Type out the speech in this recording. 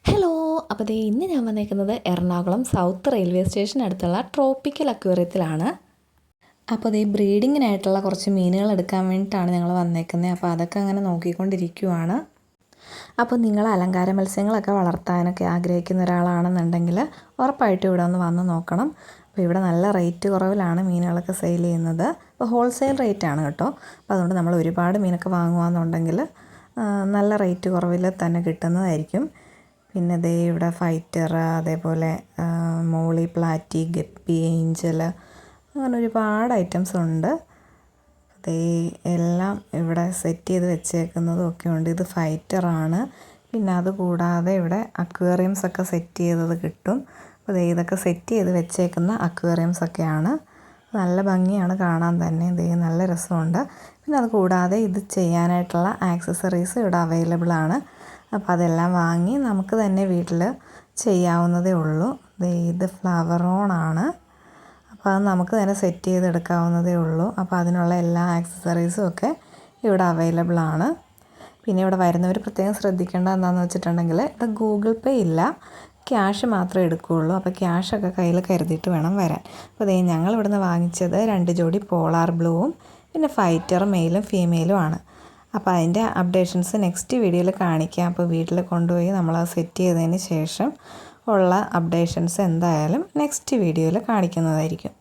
Hello. അപ്പോൾ ദേ ഇന്ന് ഞാൻ വന്നേക്കുന്നത് എറണാകുളം സൗത്ത് റെയിൽവേ സ്റ്റേഷനടുത്തുള്ള ട്രോപ്പിക്കൽ അക്വേറിയത്തിലാണ്. അപ്പോൾ ദേ ബ്രീഡിങ്ങിനായിട്ടുള്ള കുറച്ച് മീനുകൾ എടുക്കാൻ വേണ്ടിയിട്ടാണ് ഞങ്ങൾ വന്നേക്കുന്നത്. അപ്പോൾ അതൊക്കെ അങ്ങനെ നോക്കിക്കൊണ്ടിരിക്കുവാണ്. അപ്പോൾ നിങ്ങൾ അലങ്കാര മത്സ്യങ്ങളൊക്കെ വളർത്താനൊക്കെ ആഗ്രഹിക്കുന്ന ഒരാളാണെന്നുണ്ടെങ്കിൽ ഉറപ്പായിട്ടും ഇവിടെ ഒന്ന് വന്ന് നോക്കണം. അപ്പോൾ ഇവിടെ നല്ല റേറ്റ് കുറവിലാണ് മീനുകളൊക്കെ സെയിൽ ചെയ്യുന്നത്. അപ്പോൾ ഹോൾസെയിൽ റേറ്റാണ് കേട്ടോ. അപ്പോൾ അതുകൊണ്ട് നമ്മൾ ഒരുപാട് മീനൊക്കെ വാങ്ങുകയെന്നുണ്ടെങ്കിൽ നല്ല റേറ്റ് കുറവിൽ തന്നെ കിട്ടുന്നതായിരിക്കും. പിന്നെ ദേ ഇവിടെ ഫൈറ്റർ, അതേപോലെ മോളി, പ്ലാറ്റി, ഗപ്പി, ഏഞ്ചൽ, അങ്ങനെ ഒരുപാട് ഐറ്റംസ് ഉണ്ട്. ദേ എല്ലാം ഇവിടെ സെറ്റ് ചെയ്ത് വെച്ചേക്കുന്നതും ഒക്കെ ഉണ്ട്. ഇത് ഫൈറ്ററാണ്. പിന്നെ അതുകൂടാതെ ഇവിടെ അക്വേറിയംസൊക്കെ സെറ്റ് ചെയ്തത് കിട്ടും. അപ്പോൾ ദേ ഇതൊക്കെ സെറ്റ് ചെയ്ത് വെച്ചേക്കുന്ന അക്വേറിയംസൊക്കെയാണ്. നല്ല ഭംഗിയാണ് കാണാൻ തന്നെ. ദേ നല്ല രസമുണ്ട്. പിന്നെ അത് കൂടാതെ ഇത് ചെയ്യാനായിട്ടുള്ള ആക്സസറീസ് ഇവിടെ അവൈലബിൾ ആണ്. അപ്പോൾ അതെല്ലാം വാങ്ങി നമുക്ക് തന്നെ വീട്ടിൽ ചെയ്യാവുന്നതേ ഉള്ളൂ. ഇത് ഫ്ലവർ ഓണാണ്. അപ്പോൾ അത് നമുക്ക് തന്നെ സെറ്റ് ചെയ്തെടുക്കാവുന്നതേ ഉള്ളൂ. അപ്പോൾ അതിനുള്ള എല്ലാ ആക്സസറീസും ഒക്കെ ഇവിടെ അവൈലബിൾ ആണ്. പിന്നെ ഇവിടെ വരുന്നവർ പ്രത്യേകം ശ്രദ്ധിക്കേണ്ട എന്താണെന്ന് വെച്ചിട്ടുണ്ടെങ്കിൽ ഇത് ഗൂഗിൾ പേ ഇല്ല, ക്യാഷ് മാത്രമേ എടുക്കുകയുള്ളൂ. അപ്പോൾ ക്യാഷൊക്കെ കയ്യിൽ കരുതിയിട്ട് വേണം വരാൻ. അപ്പോൾ ഞങ്ങൾ ഇവിടുന്ന് വാങ്ങിച്ചത് 2 ജോഡി പോളാർ ബ്ലൂവും പിന്നെ ഫൈറ്റർ മെയിലും ഫീമെയിലും ആണ്. അപ്പോൾ അതിൻ്റെ അപ്ഡേഷൻസ് നെക്സ്റ്റ് വീഡിയോയിൽ കാണിക്കാം. അപ്പോൾ വീട്ടിൽ കൊണ്ടുപോയി നമ്മളത് സെറ്റ് ചെയ്തതിന് ശേഷം ഉള്ള അപ്ഡേഷൻസ് എന്തായാലും നെക്സ്റ്റ് വീഡിയോയിൽ കാണിക്കുന്നതായിരിക്കും.